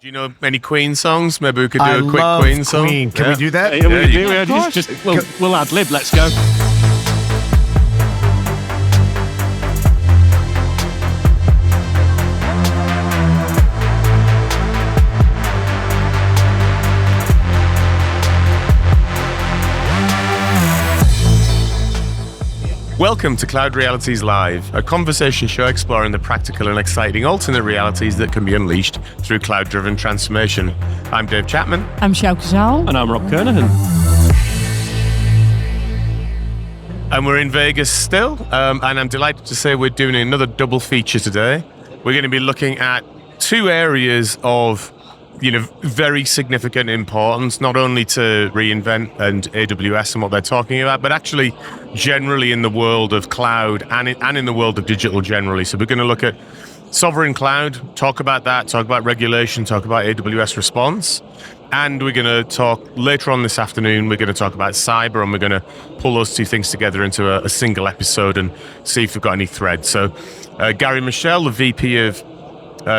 Do you know any Queen songs? Maybe we could do a quick love Queen song. Queen. Can we do that? Yeah, we do. Yeah, we'll ad lib. Let's go. Welcome to Cloud Realities Live, a conversation show exploring the practical and exciting alternate realities that can be unleashed through cloud-driven transformation. I'm Dave Chapman. I'm Sjoukje. And I'm Rob Kernahan. And we're in Vegas still, and I'm delighted to say we're doing another double feature today. We're going to be looking at two areas of very significant importance, not only to reInvent and AWS and what they're talking about, but actually generally in the world of cloud and in the world of digital generally. So we're going to look at sovereign cloud, talk about that, talk about regulation, talk about AWS response. And we're going to talk later on this afternoon, we're going to talk about cyber, and we're going to pull those two things together into a single episode and see if we've got any threads. So Gary Meshell, the VP of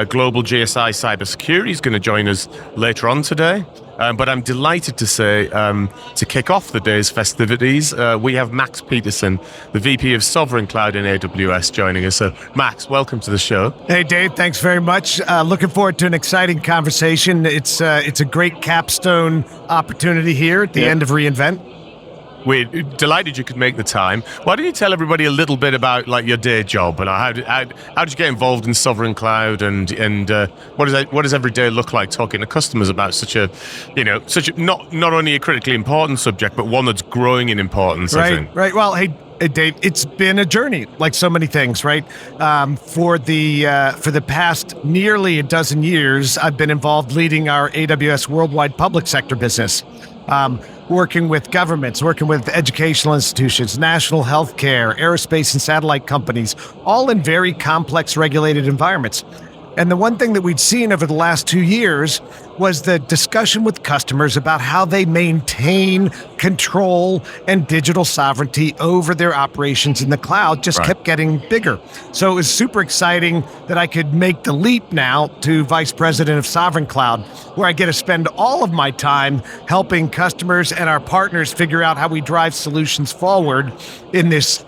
Global GSI Cybersecurity, is going to join us later on today. But I'm delighted to say, to kick off the day's festivities, we have Max Peterson, the VP of Sovereign Cloud in AWS, joining us. So, Max, welcome to the show. Hey, Dave, thanks very much. Looking forward to an exciting conversation. It's a great capstone opportunity here at the end of reInvent. We're delighted you could make the time. Why don't you tell everybody a little bit about your day job and how did you get involved in sovereign cloud and what does every day look like talking to customers about such a not only a critically important subject but one that's growing in importance. I think. Right. Well, hey Dave, it's been a journey, like so many things, right? For the past nearly a dozen years, I've been involved leading our AWS worldwide public sector business. Working with governments, working with educational institutions, national healthcare, aerospace and satellite companies, all in very complex regulated environments. And the one thing that we'd seen over the last 2 years was the discussion with customers about how they maintain control and digital sovereignty over their operations in the cloud just kept getting bigger. So it was super exciting that I could make the leap now to Vice President of Sovereign Cloud, where I get to spend all of my time helping customers and our partners figure out how we drive solutions forward in this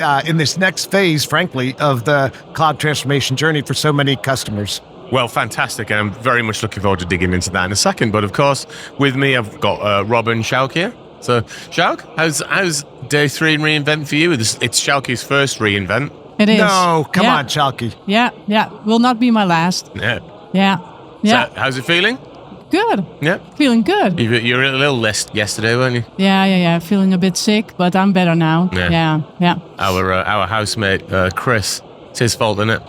next phase, frankly, of the cloud transformation journey for so many customers. Well, fantastic, and I'm very much looking forward to digging into that in a second. But of course, with me, I've got Rob and Sjoukje here. So, Sjoukje, how's day 3 in reInvent for you? It's Sjoukje's first reInvent. It is. No, come on, Sjoukje. Yeah. Will not be my last. Yeah. So, how's it feeling? Good. Yeah. Feeling good. You were a little less yesterday, weren't you? Yeah. Feeling a bit sick, but I'm better now. Yeah. Our housemate, Chris, it's his fault, isn't it?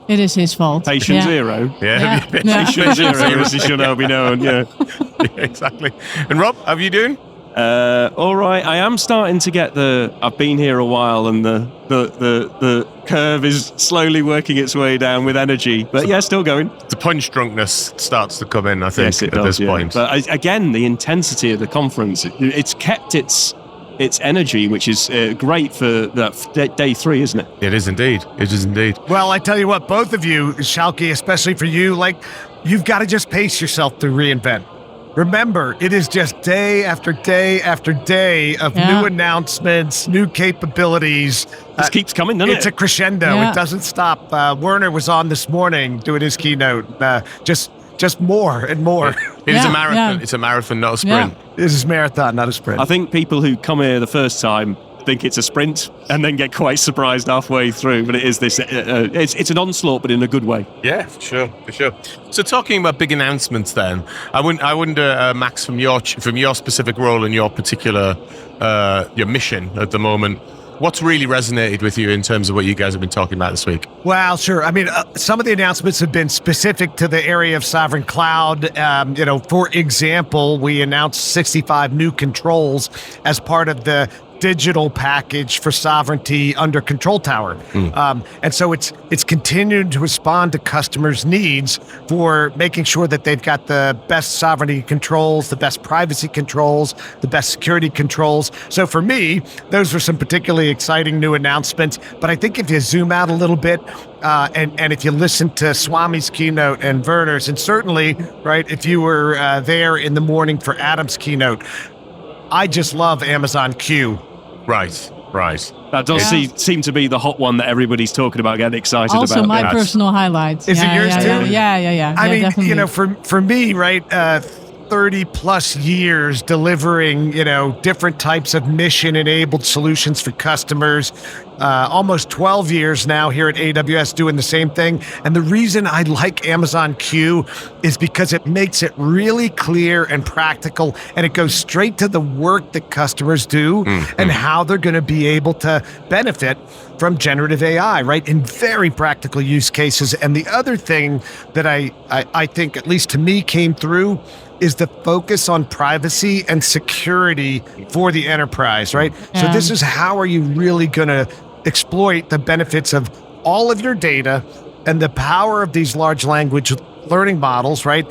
It is his fault. Patient zero. Yeah. Patient zero, as he should now be known. Yeah, exactly. And Rob, how are you doing? All right. I am starting to get I've been here a while, and the curve is slowly working its way down with energy. But yeah, still going. The punch drunkenness starts to come in, I think, yes, it at does, this point. But again, the intensity of the conference, it's kept its energy, which is great for that day 3, isn't it? It is indeed. Well, I tell you what, both of you, Sjoukje, especially for you, you've got to just pace yourself through reInvent. Remember, it is just day after day after day of new announcements, new capabilities. This keeps coming, doesn't it? It's a crescendo. Yeah. It doesn't stop. Werner was on this morning doing his keynote. Just more and more. It is a marathon. It's a marathon, not a sprint. This is marathon, not a sprint. I think people who come here the first time think it's a sprint and then get quite surprised halfway through. But it is this. It's an onslaught, but in a good way. Yeah, for sure. So talking about big announcements, then I wonder, Max, from your specific role and your particular your mission at the moment, what's really resonated with you in terms of what you guys have been talking about this week? Well, sure. I mean, some of the announcements have been specific to the area of sovereign cloud. For example, we announced 65 new controls as part of the digital package for sovereignty under Control Tower. And so it's continuing to respond to customers' needs for making sure that they've got the best sovereignty controls, the best privacy controls, the best security controls. So for me, those were some particularly exciting new announcements. But I think if you zoom out a little bit, and if you listen to Swami's keynote and Werner's, and certainly, right, if you were there in the morning for Adam's keynote, I just love Amazon Q. Right. That does seem to be the hot one that everybody's talking about, getting excited about. Also my personal highlights. Is it yours too? Yeah. I mean, definitely. you know, for me, right, 30 plus years delivering, different types of mission-enabled solutions for customers. Almost 12 years now here at AWS doing the same thing. And the reason I like Amazon Q is because it makes it really clear and practical, and it goes straight to the work that customers do and how they're going to be able to benefit from generative AI, right? In very practical use cases. And the other thing that I think, at least to me, came through is the focus on privacy and security for the enterprise, right? So this is how are you really going to exploit the benefits of all of your data and the power of these large language learning models, right?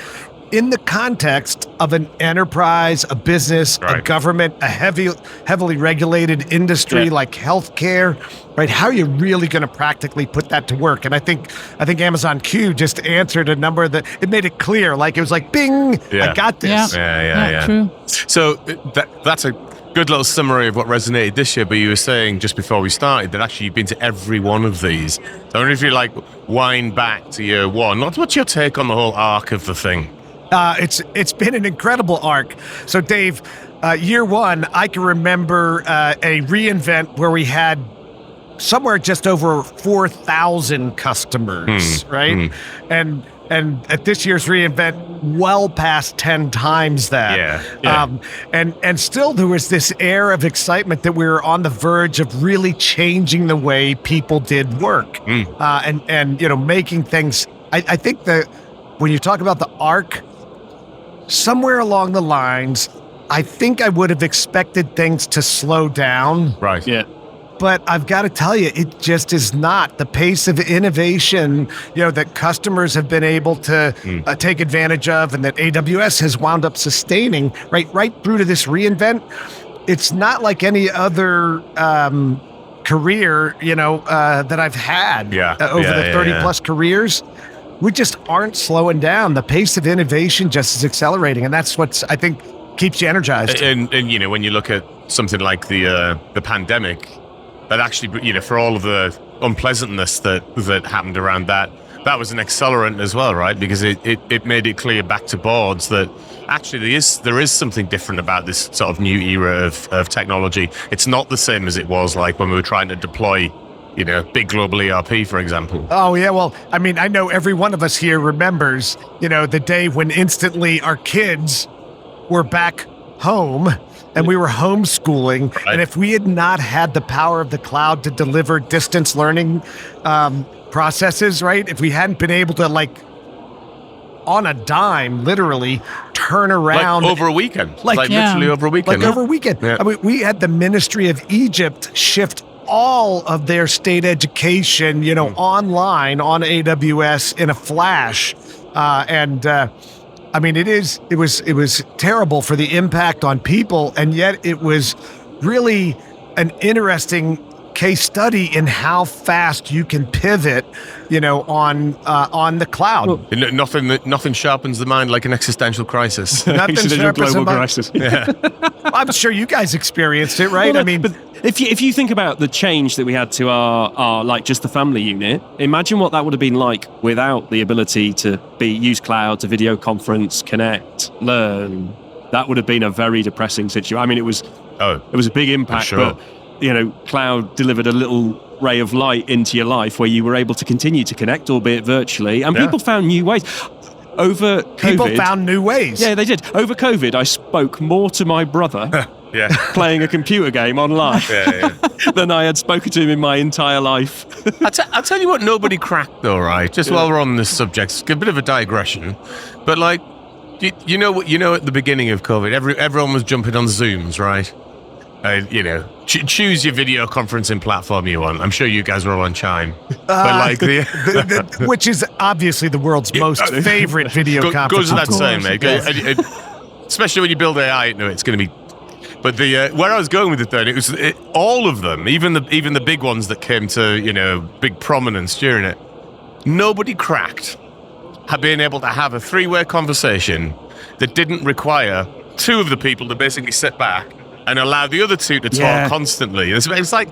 In the context of an enterprise, a business, a government, a heavily regulated industry like healthcare, right? How are you really going to practically put that to work? And I think Amazon Q just answered a number that it made it clear, like it was like, bing, I got this. Yeah. True. So that's a good little summary of what resonated this year, but you were saying just before we started that actually you've been to every one of these. So I wonder if you wind back to year one. What's your take on the whole arc of the thing? It's been an incredible arc. So Dave, year one, I can remember a reInvent where we had somewhere just over 4,000 customers, right? And at this year's reInvent, well past 10 times that. And still there was this air of excitement that we were on the verge of really changing the way people did work, and making things. I think that when you talk about the arc, somewhere along the lines, I think I would have expected things to slow down. Right. Yeah. But I've got to tell you, it just is not. The pace of innovation, that customers have been able to take advantage of, and that AWS has wound up sustaining right through to this reInvent. It's not like any other career, that I've had over the 30 plus careers. We just aren't slowing down. The pace of innovation just is accelerating, and that's what's, I think, keeps you energized. And when you look at something like the pandemic, that actually, for all of the unpleasantness that happened around that was an accelerant as well, right? Because it made it clear back to boards that actually there is something different about this sort of new era of technology. It's not the same as it was like when we were trying to deploy big global ERP, for example. Oh, yeah. Well, I mean, I know every one of us here remembers, the day when instantly our kids were back home and we were homeschooling. Right. And if we had not had the power of the cloud to deliver distance learning processes, right? If we hadn't been able to, on a dime, literally turn around. Over a weekend. Literally over a weekend. Over a weekend. Yeah. I mean, we had the Ministry of Egypt shift all of their state education, online on AWS in a flash. I mean, it was terrible for the impact on people, and yet it was really an interesting case study in how fast you can pivot, on the cloud. Well, nothing sharpens the mind like an existential crisis. Nothing sharpens global crisis. Yeah. I'm sure you guys experienced it, right? Well, but if you think about the change that we had to our just the family unit, imagine what that would have been like without the ability to use cloud, to video conference, connect, learn. That would have been a very depressing situation. I mean, it was a big impact, sure. But cloud delivered a little ray of light into your life where you were able to continue to connect, albeit virtually, and people found new ways. Over COVID, people found new ways. Yeah, they did. Over COVID, I spoke more to my brother playing a computer game online than I had spoken to him in my entire life. I'll tell you what nobody cracked though, right? Just while we're on this subject, it's a bit of a digression, but at the beginning of COVID, everyone was jumping on Zooms, right? choose your video conferencing platform you want. I'm sure you guys are all on Chime, but which is obviously the world's most favorite video conference. Goes without saying, mate. Especially when you build AI into it, it's going to be. But where I was going with it, then, all of them, even the big ones that came to big prominence during it. Nobody cracked being able to have a three-way conversation that didn't require two of the people to basically sit back and allow the other two to talk constantly. It's like,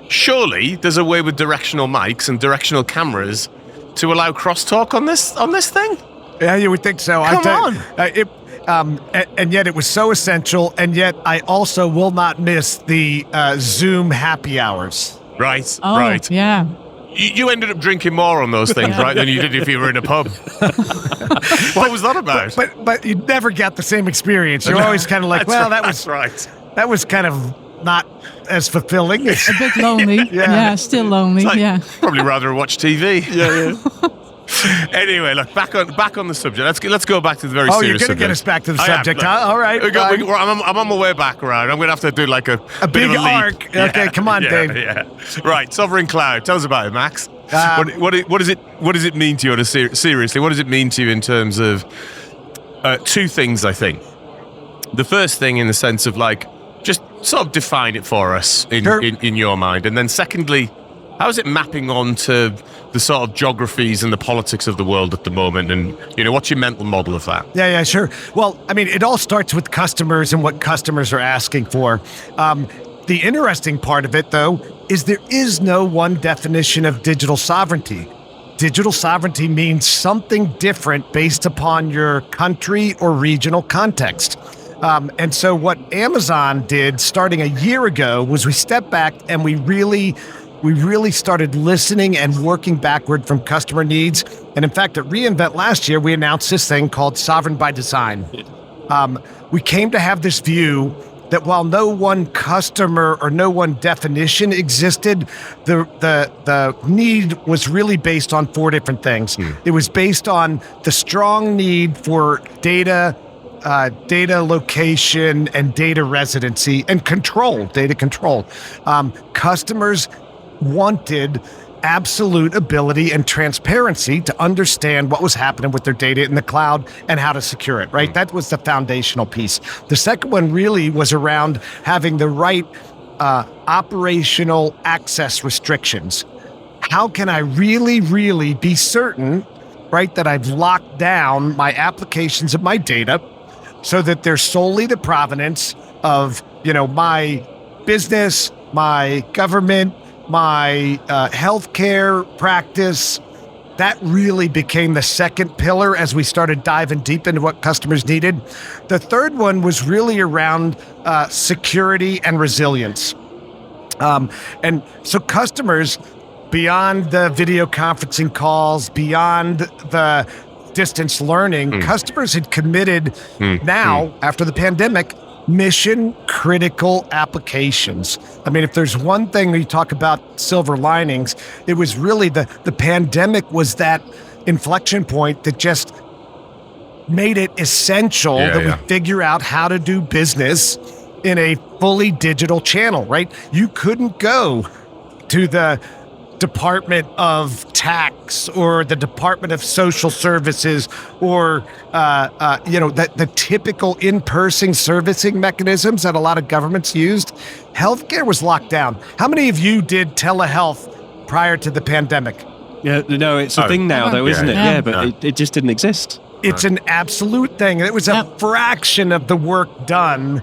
surely there's a way with directional mics and directional cameras to allow crosstalk on this thing? Yeah, you would think so. Come on. And yet it was so essential, and yet I also will not miss the Zoom happy hours. Right, Oh, right. yeah. You ended up drinking more on those things, right, than you did if you were in a pub. What was that about? But you never get the same experience. You're always kind of like, That's right. that was kind of not as fulfilling. A bit lonely. Yeah, still lonely. Probably rather watch TV. Yeah. Anyway, look, back on the subject. Let's go back to the very Oh, serious you're going to subject. get us back to the subject, huh? All right. I'm on my way back around. I'm going to have to do like a bit big of a leap. arc. Okay, come on, Dave. Yeah. Right, Sovereign Cloud. Tell us about it, Max. What does it mean to you? Seriously, what does it mean to you in terms of two things? I think the first thing, in the sense of like, just sort of define it for us in your mind, and then secondly, how is it mapping onto the sort of geographies and the politics of the world at the moment? And, what's your mental model of that? Yeah, sure. Well, I mean, it all starts with customers and what customers are asking for. The interesting part of it, though, is there is no one definition of digital sovereignty. Digital sovereignty means something different based upon your country or regional context. And so what Amazon did starting a year ago was we stepped back and we really started listening and working backward from customer needs. And in fact, at reInvent last year, we announced this thing called Sovereign by Design. We came to have this view that while no one customer or no one definition existed, the need was really based on four different things. It was based on the strong need for data location and data residency and data control. Customers wanted absolute ability and transparency to understand what was happening with their data in the cloud and how to secure it, right? That was the foundational piece. The second one really was around having the right operational access restrictions. How can I really, really be certain, right, that I've locked down my applications and my data so that they're solely the provenance of, my business, my government, my healthcare practice. That really became the second pillar as we started diving deep into what customers needed. The third one was really around security and resilience. And so customers, beyond the video conferencing calls, beyond the distance learning, customers had committed after the pandemic, mission critical applications. I mean, if there's one thing we talk about silver linings, it was really the pandemic was that inflection point that just made it essential that we figure out how to do business in a fully digital channel, right? You couldn't go to the Department of Tax or the Department of Social Services or the typical in-person servicing mechanisms that a lot of governments used. Healthcare was locked down. How many of you did telehealth prior to the pandemic? Yeah, no, it's a thing now, though, isn't it? Yeah, but it just didn't exist. It's an absolute thing. It was a fraction of the work done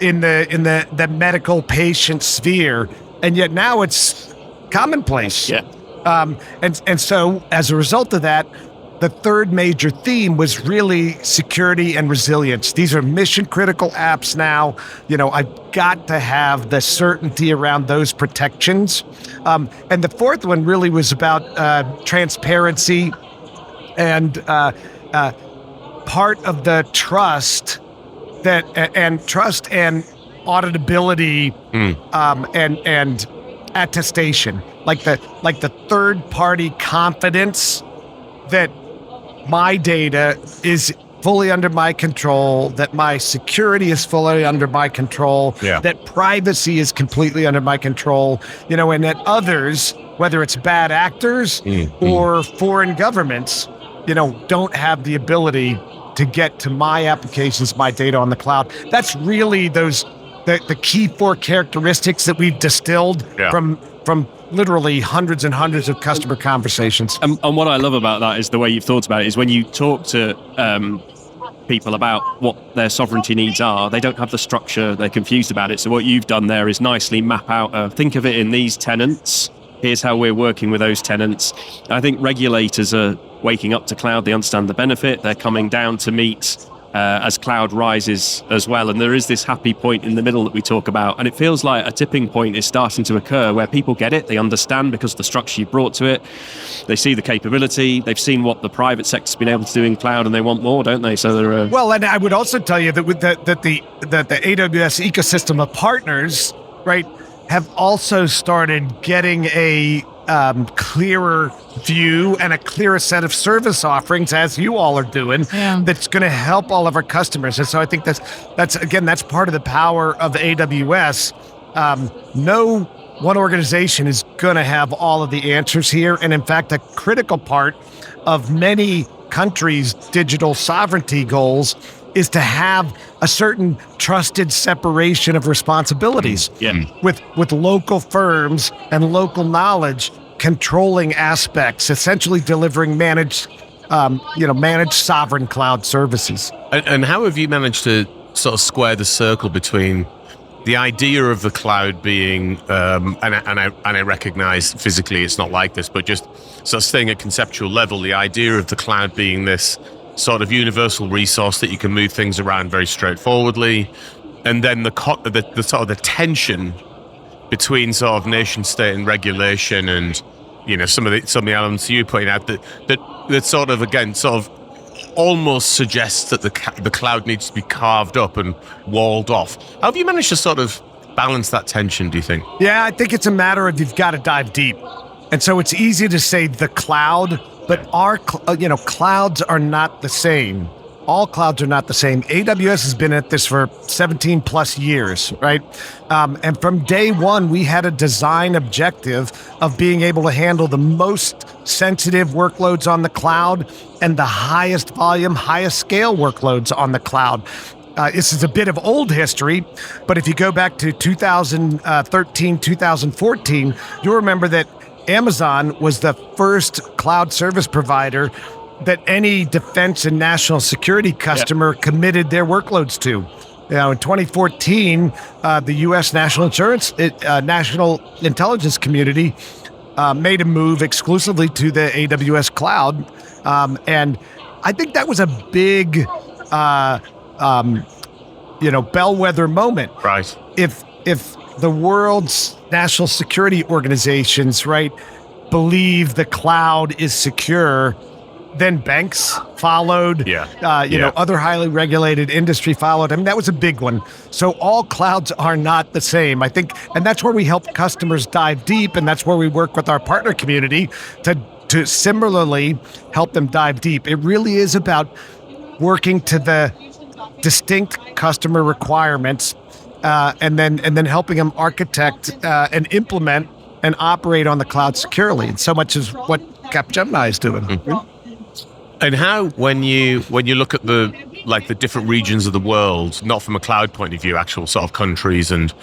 in the medical patient sphere, and yet now it's commonplace. Yeah. And so as a result of that, the third major theme was really security and resilience. These are mission critical apps now. I've got to have the certainty around those protections. And the fourth one really was about transparency and part of the trust and auditability and attestation, like the third party confidence that my data is fully under my control, that my security is fully under my control, that privacy is completely under my control, and that others, whether it's bad actors or foreign governments, don't have the ability to get to my applications, my data on the cloud. That's really the key 4 characteristics that we've distilled from literally hundreds and hundreds of customer conversations. And what I love about that is the way you've thought about it is when you talk to people about what their sovereignty needs are, they don't have the structure, they're confused about it. So what you've done there is nicely map out, think of it in these tenants, here's how we're working with those tenants. I think regulators are waking up to cloud, they understand the benefit, they're coming down to meet as cloud rises as well. And there is this happy point in the middle that we talk about. And it feels like a tipping point is starting to occur where people get it, they understand because of the structure you brought to it. They see the capability, they've seen what the private sector's been able to do in cloud, and they want more, don't they? So they're well, and I would also tell you that with the AWS ecosystem of partners, right, have also started getting a clearer view and a clearer set of service offerings, as you all are doing, that's going to help all of our customers. And so I think that's part of the power of AWS. No one organization is going to have all of the answers here. And in fact, a critical part of many countries' digital sovereignty goals is to have a certain trusted separation of responsibilities with local firms and local knowledge controlling aspects, essentially delivering managed sovereign cloud services. And how have you managed to sort of square the circle between the idea of the cloud being, and I recognize physically it's not like this, but just sort of staying at conceptual level, the idea of the cloud being this sort of universal resource that you can move things around very straightforwardly, and then the sort of the tension between sort of nation state and regulation, and some of the elements you pointing out that sort of again sort of almost suggests that the cloud needs to be carved up and walled off. How have you managed to sort of balance that tension, do you think? Yeah, I think it's a matter of you've got to dive deep, and so it's easy to say the cloud. But our, clouds are not the same. All clouds are not the same. AWS has been at this for 17 plus years, right? And from day one, we had a design objective of being able to handle the most sensitive workloads on the cloud and the highest volume, highest scale workloads on the cloud. This is a bit of old history, but if you go back to 2013, 2014, you'll remember that Amazon was the first cloud service provider that any defense and national security customer committed their workloads to. In 2014, the U.S. National Intelligence Community made a move exclusively to the AWS Cloud, and I think that was a big, bellwether moment. Right. If the world's national security organizations, right, believe the cloud is secure, then banks followed, other highly regulated industry followed. I mean, that was a big one. So all clouds are not the same, I think, and that's where we help customers dive deep, and that's where we work with our partner community to similarly help them dive deep. It really is about working to the distinct customer requirements, and then helping them architect and implement and operate on the cloud securely. And so much is what Capgemini is doing. Mm-hmm. And how, when you look at the different regions of the world, not from a cloud point of view, actual sort of countries, and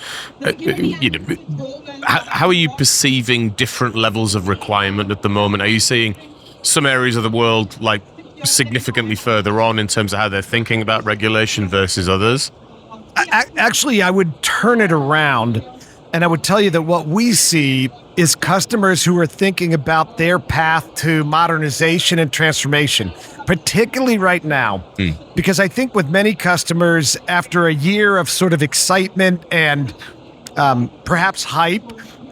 how are you perceiving different levels of requirement at the moment? Are you seeing some areas of the world like significantly further on in terms of how they're thinking about regulation versus others? Actually, I would turn it around, and I would tell you that what we see is customers who are thinking about their path to modernization and transformation, particularly right now. Because I think with many customers, after a year of sort of excitement and perhaps hype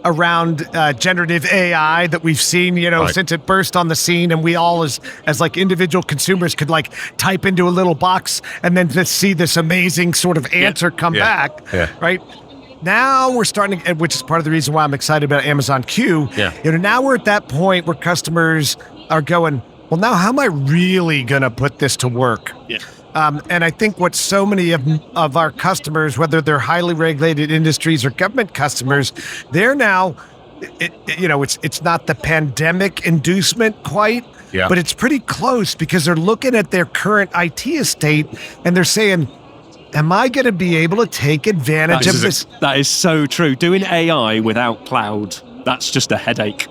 around generative AI that we've seen, since it burst on the scene, and we all as like individual consumers could like type into a little box and then just see this amazing sort of answer come back, right? Now we're starting, which is part of the reason why I'm excited about Amazon Q. Now we're at that point where customers are going, well, now how am I really going to put this to work? And I think what so many of our customers, whether they're highly regulated industries or government customers, they're now, it's not the pandemic inducement quite, but it's pretty close because they're looking at their current IT estate and they're saying, am I going to be able to take advantage of this? That is so true. Doing AI without cloud, that's just a headache.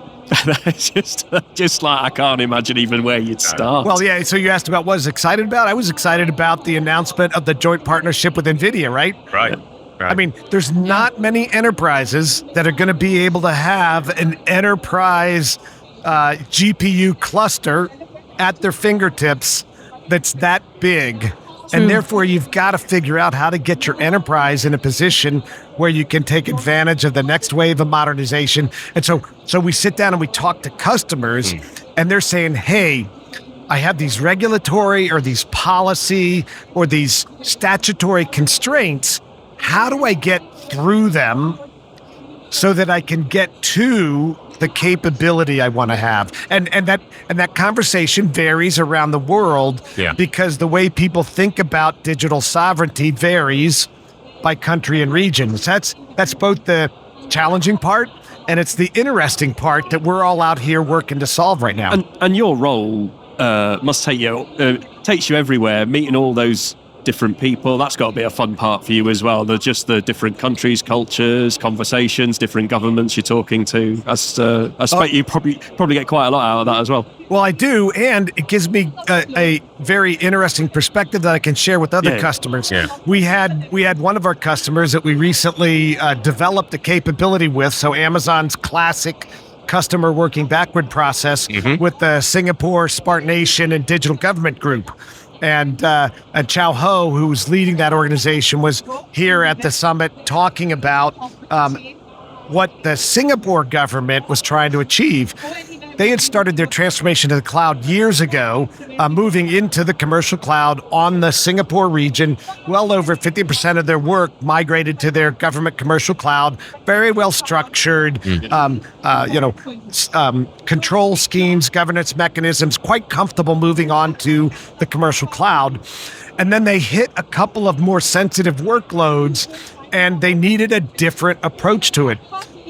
That's just like, I can't imagine even where you'd start. Well, yeah, so you asked about what I was excited about. I was excited about the announcement of the joint partnership with NVIDIA, right? Right. I mean, there's not many enterprises that are going to be able to have an enterprise GPU cluster at their fingertips that's that big. And therefore, you've got to figure out how to get your enterprise in a position where you can take advantage of the next wave of modernization. And so we sit down and we talk to customers, and they're saying, hey, I have these regulatory or these policy or these statutory constraints. How do I get through them so that I can get to the capability I want to have? And that conversation varies around the world because the way people think about digital sovereignty varies by country and regions. That's both the challenging part and it's the interesting part that we're all out here working to solve right now. And your role must takes you everywhere, meeting all those different people. That's got to be a fun part for you as well. Just the different countries, cultures, conversations, different governments you're talking to. I expect you probably get quite a lot out of that as well. Well, I do, and it gives me a very interesting perspective that I can share with other customers. Yeah. We had one of our customers that we recently developed a capability with. So Amazon's classic customer working backward process with the Singapore Smart Nation and Digital Government Group. And Chow Ho, who's leading that organization, was here at the summit talking about what the Singapore government was trying to achieve. They had started their transformation to the cloud years ago, moving into the commercial cloud on the Singapore region. Well over 50% of their work migrated to their government commercial cloud. Very well structured, control schemes, governance mechanisms, quite comfortable moving on to the commercial cloud. And then they hit a couple of more sensitive workloads, and they needed a different approach to it.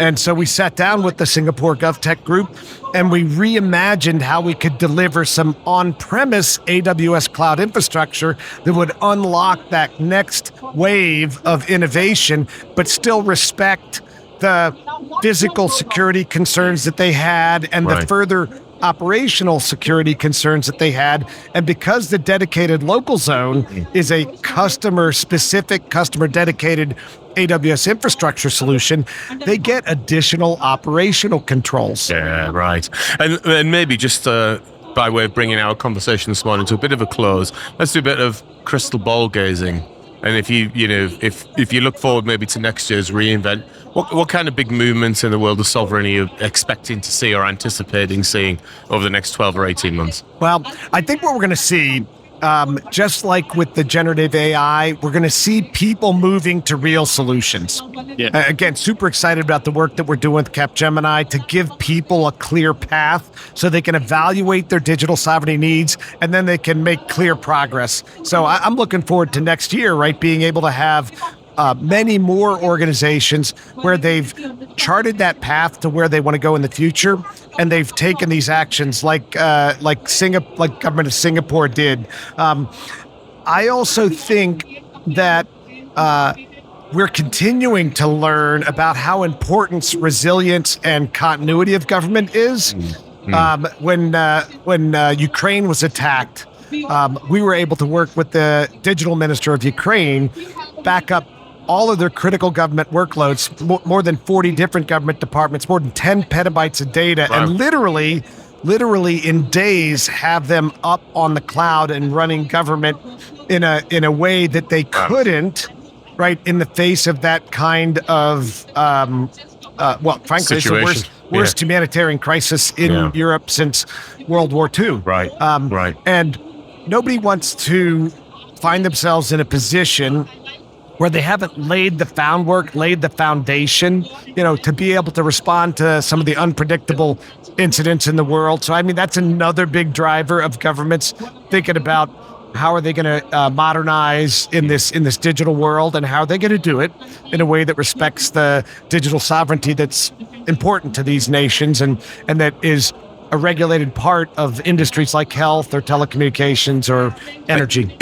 And so we sat down with the Singapore GovTech group and we reimagined how we could deliver some on-premise AWS cloud infrastructure that would unlock that next wave of innovation, but still respect the physical security concerns that they had and the further operational security concerns that they had. And because the dedicated local zone is a customer-specific, customer-dedicated AWS infrastructure solution, they get additional operational controls. Yeah, right. And maybe just by way of bringing our conversation this morning to a bit of a close, let's do a bit of crystal ball gazing. And if you look forward maybe to next year's reInvent, what kind of big movements in the world of sovereignty are you expecting to see or anticipating seeing over the next 12 or 18 months? Well, I think what we're going to see, just like with the generative AI, we're going to see people moving to real solutions. Yeah. Again, super excited about the work that we're doing with Capgemini to give people a clear path so they can evaluate their digital sovereignty needs and then they can make clear progress. So I'm looking forward to next year, right? Being able to have many more organizations where they've charted that path to where they want to go in the future, and they've taken these actions like government of Singapore did. I also think that we're continuing to learn about how important resilience and continuity of government is. When Ukraine was attacked, we were able to work with the digital minister of Ukraine, back up all of their critical government workloads, more than 40 different government departments, more than 10 petabytes of data, and literally in days have them up on the cloud and running government in a way that they couldn't, right, in the face of that kind of, frankly, it's the worst humanitarian crisis in Europe since World War II. Right. And nobody wants to find themselves in a position where they haven't laid the foundation, to be able to respond to some of the unpredictable incidents in the world. So, I mean, that's another big driver of governments thinking about how are they going to modernize in this digital world, and how are they going to do it in a way that respects the digital sovereignty that's important to these nations, and that is a regulated part of industries like health or telecommunications or energy.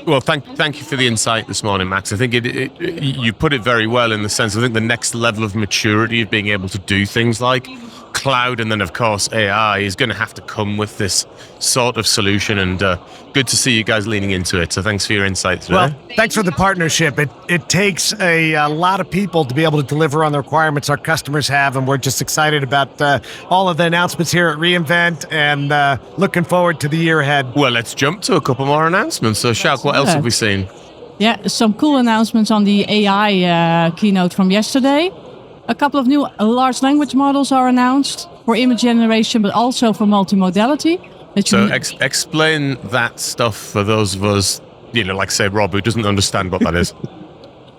Well, thank you for the insight this morning, Max. I think you put it very well in the sense, I think the next level of maturity of being able to do things like cloud and then, of course, AI is going to have to come with this sort of solution, and good to see you guys leaning into it. So thanks for your insight today. Well, thanks for the partnership. It takes a lot of people to be able to deliver on the requirements our customers have, and we're just excited about all of the announcements here at reInvent, and looking forward to the year ahead. Well, let's jump to a couple more announcements. So, Sjoukje, what else have we seen? Yeah, some cool announcements on the AI keynote from yesterday. A couple of new large language models are announced for image generation, but also for multimodality. So explain that stuff for those of us, like say Rob, who doesn't understand what that is.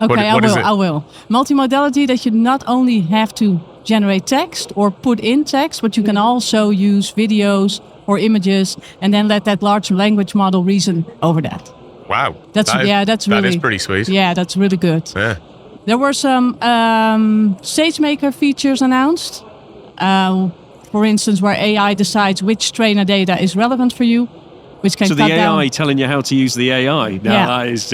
Okay, I will. Multimodality, that you not only have to generate text or put in text, but you can also use videos or images and then let that large language model reason over that. Wow. That is pretty sweet. Yeah, that's really good. Yeah. There were some SageMaker features announced. For instance, where AI decides which trainer data is relevant for you, which can cut down. So the AI telling you how to use the AI. Now that's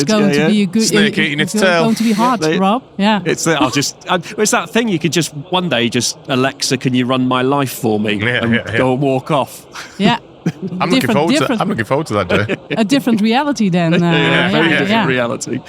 going to be a good. Snake eating its tail. Going to be hard, Rob. Yeah. It's that thing you could just one day just Alexa, can you run my life for me? Go and walk off. Yeah. I'm looking forward to that day. A different reality then. Different reality.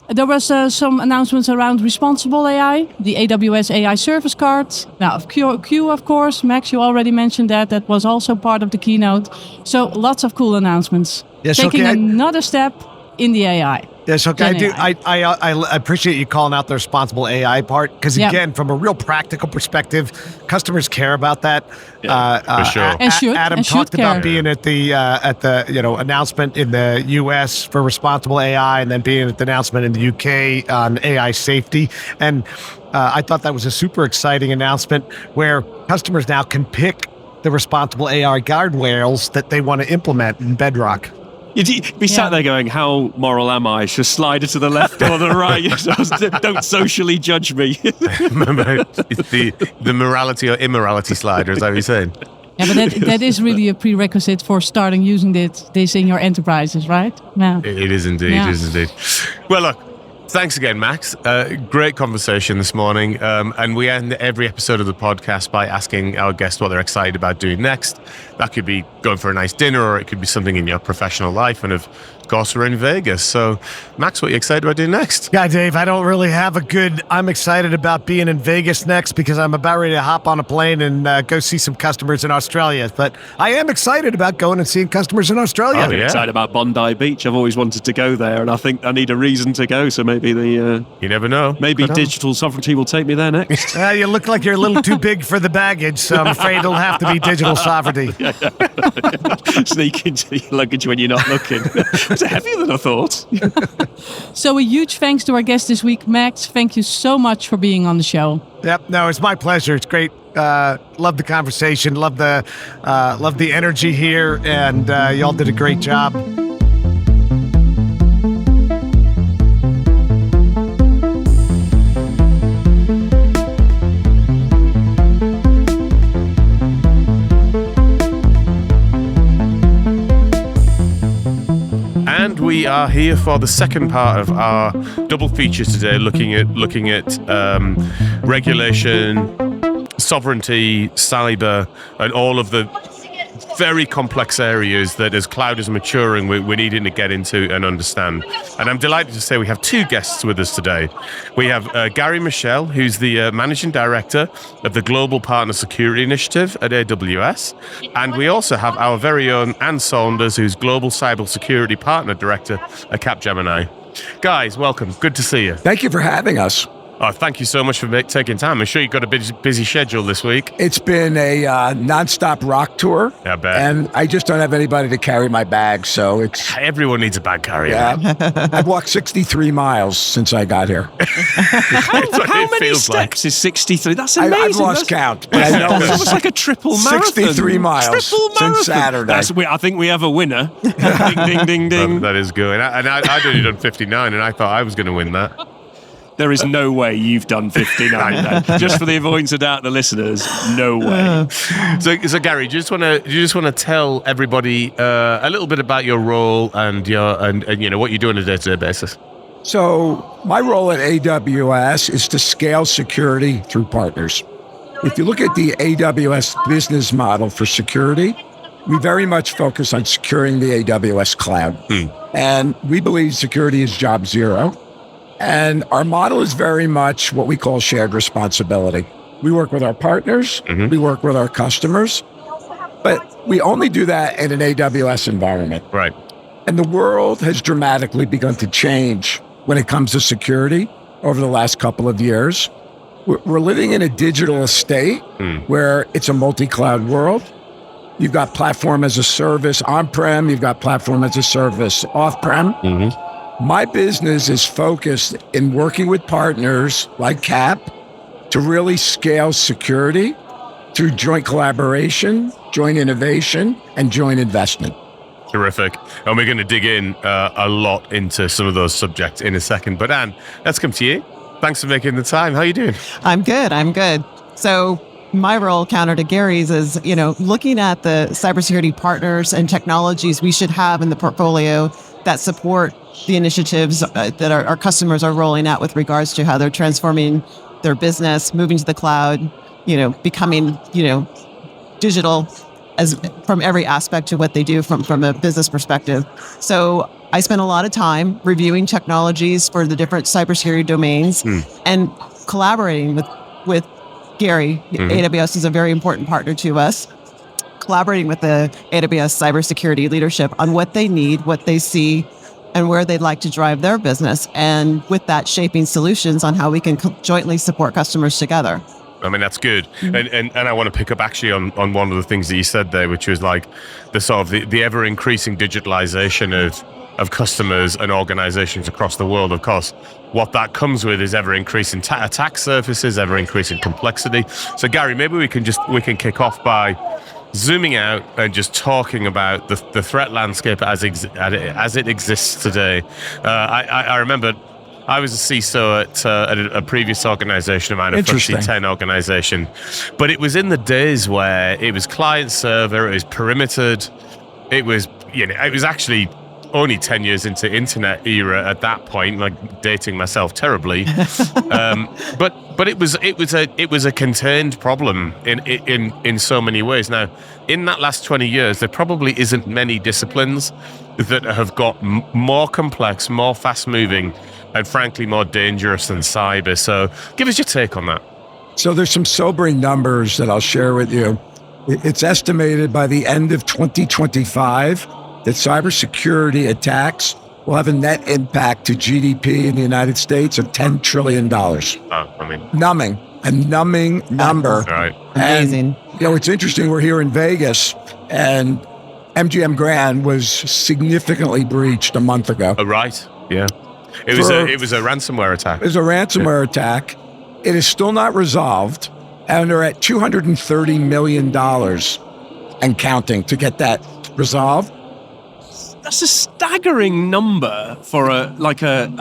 There was some announcements around responsible AI, the AWS AI service card. Now, Q, of course, Max, you already mentioned that. That was also part of the keynote. So lots of cool announcements. Yes, taking another step in the AI. Yes, okay. I appreciate you calling out the responsible AI part, because again, from a real practical perspective, customers care about that. For sure. Adam talked about being at the announcement in the US for responsible AI, and then being at the announcement in the UK on AI safety. And I thought that was a super exciting announcement where customers now can pick the responsible AI guardrails that they want to implement in Bedrock. You'd be sat there going, how moral am I? Should I slide it to the left or the right? Don't socially judge me. It's the morality or immorality slider, is that what you're saying? Yeah, but that is really a prerequisite for starting using this in your enterprises, right? Yeah. It is indeed. Yeah. It is indeed. Well, look. Thanks again, Max. Great conversation this morning. And we end every episode of the podcast by asking our guests what they're excited about doing next. That could be going for a nice dinner, or it could be something in your professional life. And of course, we're in Vegas. So, Max, what are you excited about doing next? Yeah, Dave, I don't really have I'm excited about being in Vegas next, because I'm about ready to hop on a plane and go see some customers in Australia. But I am excited about going and seeing customers in Australia. I'm excited about Bondi Beach. I've always wanted to go there, and I think I need a reason to go. So maybe you never know. Maybe digital sovereignty will take me there next. You look like you're a little too big for the baggage, so I'm afraid it'll have to be digital sovereignty. Sneak into your luggage when you're not looking. It's heavier than I thought. So a huge thanks to our guest this week, Max. Thank you so much for being on the show. Yep, no, it's my pleasure. It's great. Love the conversation. Love the energy here, and y'all did a great job. We are here for the second part of our double features today, looking at regulation, sovereignty, cyber, and all of the very complex areas that, as cloud is maturing, we're needing to get into and understand. And I'm delighted to say we have two guests with us today. We have Gary Meshell, who's the Managing Director of the Global Partner Security Initiative at AWS. And we also have our very own Anne Saunders, who's Global Cybersecurity Partner Director at Capgemini. Guys, welcome. Good to see you. Thank you for having us. Oh, thank you so much for taking time. I'm sure you've got a busy schedule this week. It's been a nonstop rock tour. I bet. And I just don't have anybody to carry my bag, so it's... Everyone needs a bag carrier. Yeah. I've walked 63 miles since I got here. How many steps is 63? That's amazing. I've lost count, but I know it's almost like a triple marathon. 63 miles since Saturday. I think we have a winner. Ding, ding, ding, ding. That is good. And I'd only done 59, and I thought I was going to win that. There is no way you've done 59. Just for the avoidance of doubt, the listeners, no way. So Gary, do you just want to tell everybody a little bit about your role and you know what you do on a day-to-day basis? So my role at AWS is to scale security through partners. If you look at the AWS business model for security, we very much focus on securing the AWS Cloud. And we believe security is job zero. And our model is very much what we call shared responsibility. We work with our partners, we work with our customers, but we only do that in an AWS environment. Right. And the world has dramatically begun to change when it comes to security over the last couple of years. We're living in a digital estate where it's a multi-cloud world. You've got platform as a service on-prem, you've got platform as a service off-prem. My business is focused in working with partners like Cap to really scale security through joint collaboration, joint innovation, and joint investment. Terrific. And we're going to dig in a lot into some of those subjects in a second. But Anne, let's come to you. Thanks for making the time. How are you doing? I'm good. So my role, counter to Gary's, is, looking at the cybersecurity partners and technologies we should have in the portfolio that support the initiatives that our customers are rolling out with regards to how they're transforming their business, moving to the cloud, becoming, digital from every aspect to what they do from a business perspective. So I spend a lot of time reviewing technologies for the different cybersecurity domains and collaborating with Gary. AWS is a very important partner to us. Collaborating with the AWS cybersecurity leadership on what they need, what they see, and where they'd like to drive their business. And with that, shaping solutions on how we can jointly support customers together. I mean, that's good. And I want to pick up actually on one of the things that you said there, which was like the sort of the ever increasing digitalization of customers and organizations across the world. Of course, what that comes with is ever increasing attack surfaces, ever increasing complexity. So Gary, maybe we can kick off by zooming out and just talking about the threat landscape as it exists today. I remember I was a CISO at a previous organization of mine, a FTSE 10 organization, but it was in the days where it was client server, it was perimetered, it was actually only 10 years into internet era at that point, like dating myself terribly. But it was a contained problem in so many ways. Now, in that last 20 years, there probably isn't many disciplines that have got more complex, more fast moving, and frankly more dangerous than cyber. So give us your take on that. So there's some sobering numbers that I'll share with you. It's estimated by the end of 2025 that cybersecurity attacks will have a net impact to GDP in the United States of $10 trillion. A numbing number. Right. Amazing. And, it's interesting. We're here in Vegas, and MGM Grand was significantly breached a month ago. Oh, right. Yeah. It was a ransomware attack. It was a ransomware attack. It is still not resolved, and they're at $230 million and counting to get that resolved. That's a staggering number for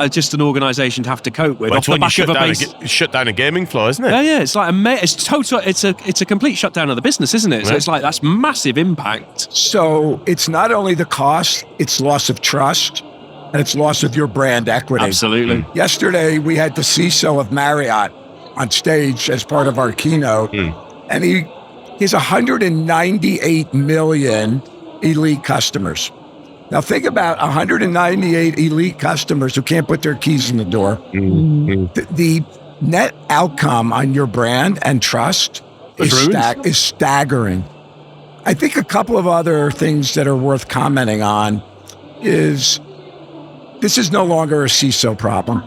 just an organization to have to cope with. Well, off the back of a base, shut down a gaming floor, isn't it? Yeah. It's like it's a complete shutdown of the business, isn't it? So it's like that's massive impact. So it's not only the cost; it's loss of trust, and it's loss of your brand equity. Absolutely. Yesterday, we had the CISO of Marriott on stage as part of our keynote, and he has 198 million elite customers. Now think about 198 elite customers who can't put their keys in the door. The net outcome on your brand and trust is staggering. I think a couple of other things that are worth commenting on is this is no longer a CISO problem.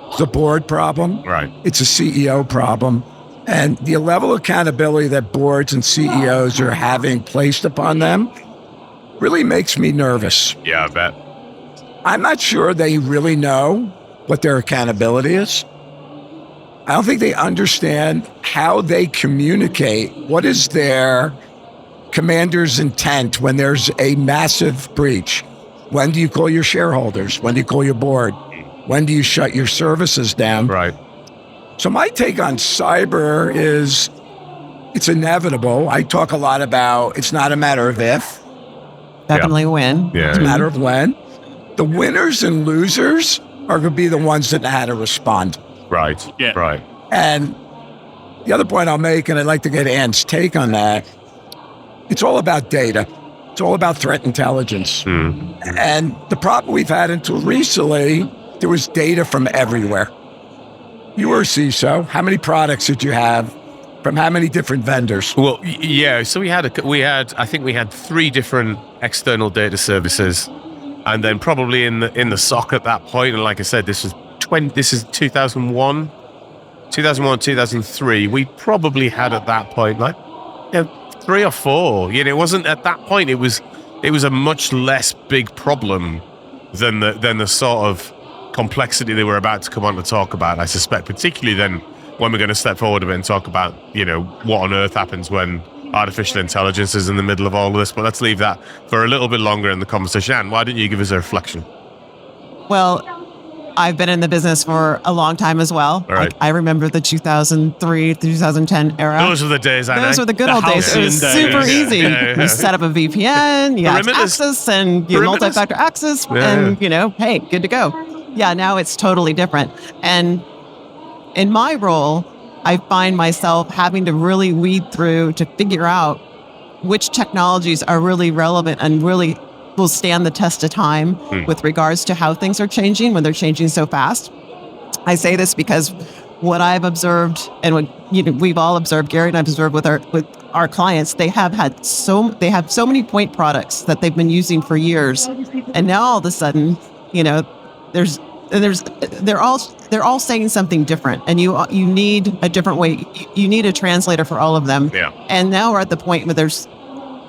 It's a board problem. Right. It's a CEO problem. And the level of accountability that boards and CEOs are having placed upon them really makes me nervous. Yeah, I bet. I'm not sure they really know what their accountability is. I don't think they understand how they communicate. What is their commander's intent when there's a massive breach? When do you call your shareholders? When do you call your board? When do you shut your services down? Right. So my take on cyber is it's inevitable. I talk a lot about it's not a matter of if, Definitely when. Yeah. it's a matter of when. The winners and losers are going to be the ones that know how to respond. Right. Yeah. Right. And the other point I'll make, and I'd like to get Anne's take on that, it's all about data. It's all about threat intelligence. And the problem we've had until recently, there was data from everywhere. You were a CISO. How many products did you have from how many different vendors? Well, yeah. So we had 3 different external data services, and then probably in the SOC at that point. And like I said, this is 2001, 2003. We probably had at that point 3 or 4. It wasn't at that point. It was a much less big problem than the sort of complexity that we're about to come on to talk about. I suspect, particularly then when we're going to step forward a bit and talk about what on earth happens when artificial intelligence is in the middle of all of this. But let's leave that for a little bit longer in the conversation. Anne, why don't you give us a reflection? Well, I've been in the business for a long time as well. All right. I remember the 2003 to 2010 era. Those were the days, Anne. Those were the good old days. It was super easy. You set up a VPN, you had access, and you multi-factor access, and hey, good to go. Yeah, now it's totally different. And in my role, I find myself having to really weed through to figure out which technologies are really relevant and really will stand the test of time with regards to how things are changing when they're changing so fast. I say this because what I've observed, and what we've all observed, Gary and I've observed with our clients, they have so many point products that they've been using for years, and now all of a sudden, they're all saying something different, and you need a different way. You need a translator for all of them. Yeah. And now we're at the point where there's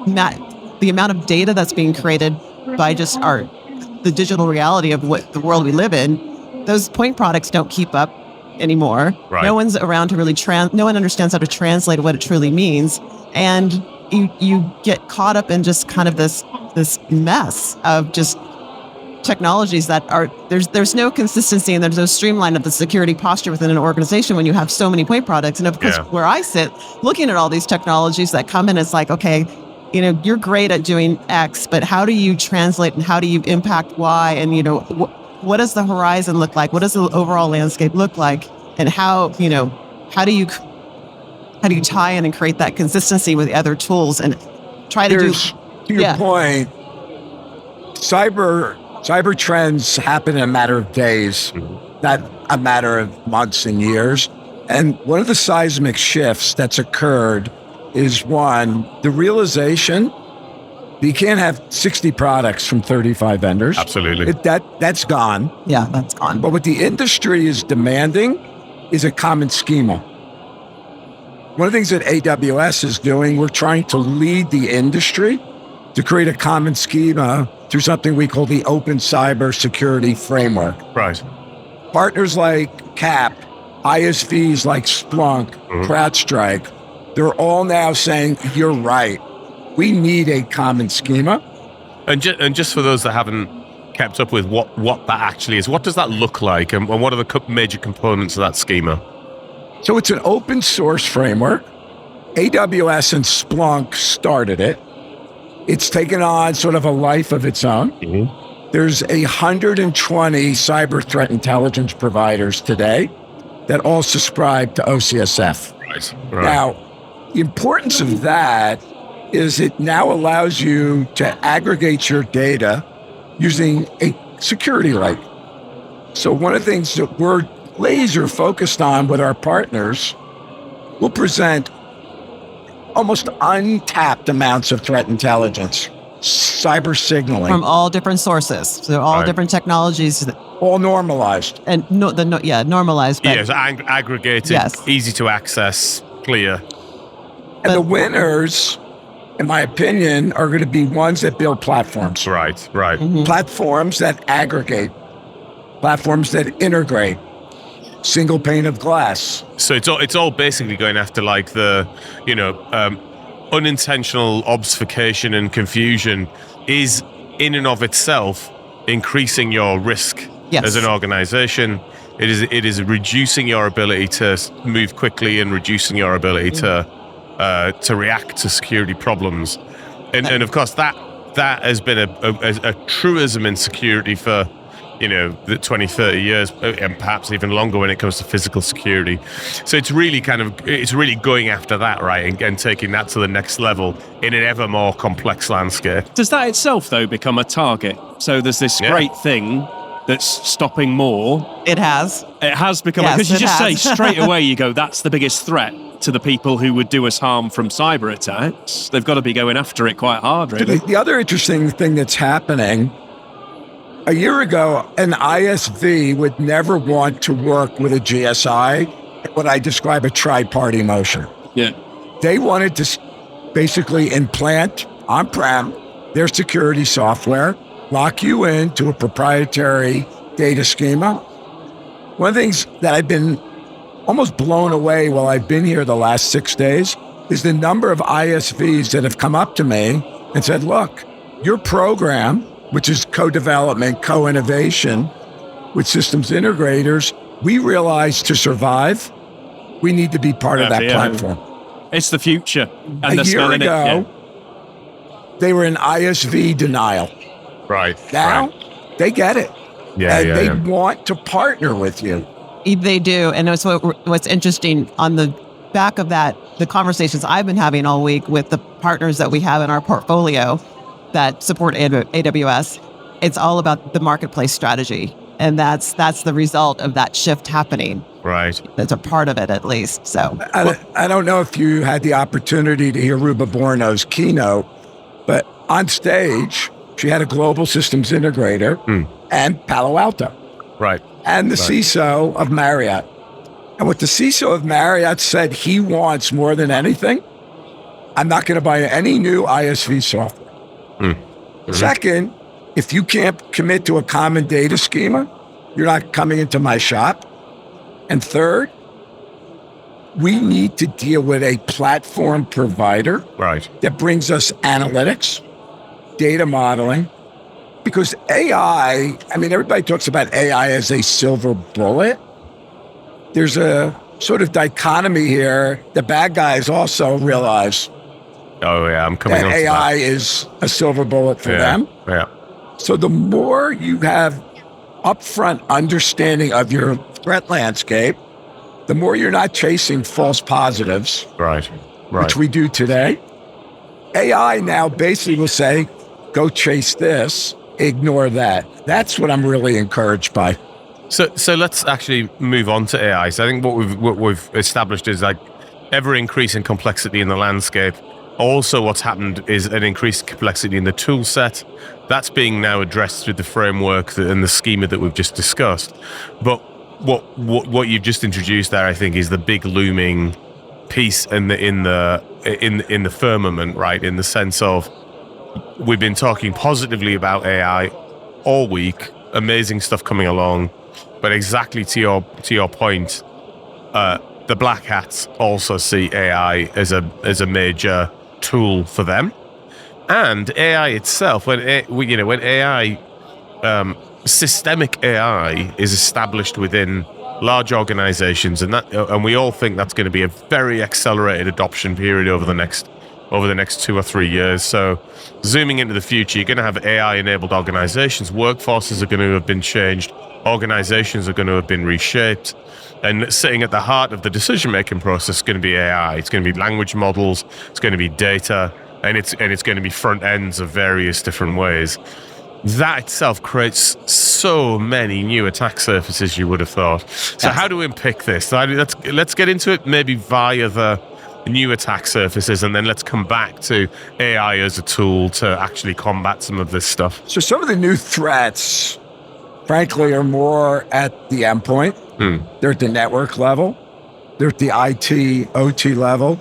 not the amount of data that's being created by just the digital reality of what the world we live in. Those point products don't keep up anymore. Right. No one's around to really no one understands how to translate what it truly means, and you get caught up in just kind of this mess of just technologies that are there's no consistency, and there's no streamline of the security posture within an organization when you have so many point products. And of course, where I sit, looking at all these technologies that come in, it's like, okay, you're great at doing X, but how do you translate and how do you impact Y? And what does the horizon look like? What does the overall landscape look like? And how do you tie in and create that consistency with the other tools and try to to your point, cyber trends happen in a matter of days, not a matter of months and years. And one of the seismic shifts that's occurred is, one, the realization that you can't have 60 products from 35 vendors. Absolutely. That's gone. Yeah, that's gone. But what the industry is demanding is a common schema. One of the things that AWS is doing, we're trying to lead the industry to create a common schema through something we call the Open Cybersecurity Framework. Right. Partners like CAP, ISVs like Splunk, CrowdStrike, they're all now saying, you're right, we need a common schema. And just for those that haven't kept up with what that actually is, what does that look like, and what are the major components of that schema? So it's an open source framework. AWS and Splunk started it. It's taken on sort of a life of its own. There's 120 cyber threat intelligence providers today that all subscribe to OCSF. Right. Now, the importance of that is it now allows you to aggregate your data using a security light. So one of the things that we're laser focused on with our partners, we'll present almost untapped amounts of threat intelligence. cyber signaling from all different sources. So all different technologies. All normalized. And normalized. But yes, aggregated, easy to access, clear. And the winners, in my opinion, are going to be ones that build platforms. Right. Mm-hmm. Platforms that aggregate, platforms that integrate, single pane of glass. So it's all basically going after like the, unintentional obfuscation and confusion is in and of itself increasing your risk as an organization. It is reducing your ability to move quickly and reducing your ability to react to security problems, and of course that has been a truism in security for the 20, 30 years, and perhaps even longer when it comes to physical security. So it's really going after that, right, and taking that to the next level in an ever more complex landscape. Does that itself though become a target? So there's this great thing that's stopping more. It has become, because you just say straight away, you go, that's the biggest threat to the people who would do us harm from cyber attacks. They've got to be going after it quite hard, really. The other interesting thing that's happening, a year ago, an ISV would never want to work with a GSI, what I describe a tri-party motion. Yeah. They wanted to basically implant on-prem their security software, lock you into a proprietary data schema. One of the things that I've been almost blown away while I've been here the last 6 days is the number of ISVs that have come up to me and said, look, your program, which is co-development, co-innovation with systems integrators, we realize to survive, we need to be part of that platform. It's the future. And a year ago, they were in ISV denial. Right. Now, they get it. They want to partner with you. They do. And that's what's interesting on the back of that, the conversations I've been having all week with the partners that we have in our portfolio that support AWS, it's all about the marketplace strategy. And that's the result of that shift happening. Right. That's a part of it, at least. So I don't know if you had the opportunity to hear Ruba Borno's keynote, but on stage, she had a global systems integrator and Palo Alto. Right. And the CISO of Marriott. And what the CISO of Marriott said he wants more than anything, I'm not going to buy any new ISV software. Mm-hmm. Second, if you can't commit to a common data schema, you're not coming into my shop. And third, we need to deal with a platform provider that brings us analytics, data modeling, because AI, I mean, everybody talks about AI as a silver bullet. There's a sort of dichotomy here. The bad guys also realize I'm coming on AI is a silver bullet for them. Yeah. So the more you have upfront understanding of your threat landscape, the more you're not chasing false positives, which we do today. AI now basically will say, go chase this, ignore that. That's what I'm really encouraged by. So let's actually move on to AI. So I think what we've established is like ever increasing complexity in the landscape. Also, what's happened is an increased complexity in the tool set. That's being now addressed through the framework and the schema that we've just discussed. But what you've just introduced there, I think, is the big looming piece in the firmament, right? In the sense of we've been talking positively about AI all week, amazing stuff coming along, but exactly to your point, the black hats also see AI as a major tool for them, and AI itself. When AI, systemic AI is established within large organizations, and we all think that's going to be a very accelerated adoption period over the next 2 or 3 years. So zooming into the future, you're going to have AI-enabled organizations. Workforces are going to have been changed. Organizations are going to have been reshaped. And sitting at the heart of the decision-making process is going to be AI. It's going to be language models. It's going to be data. And it's going to be front ends of various different ways. That itself creates so many new attack surfaces, you would have thought. So how do we unpick this? So let's get into it maybe via the new attack surfaces, and then let's come back to AI as a tool to actually combat some of this stuff. So some of the new threats, frankly, are more at the endpoint. They're at the network level. They're at the IT, OT level.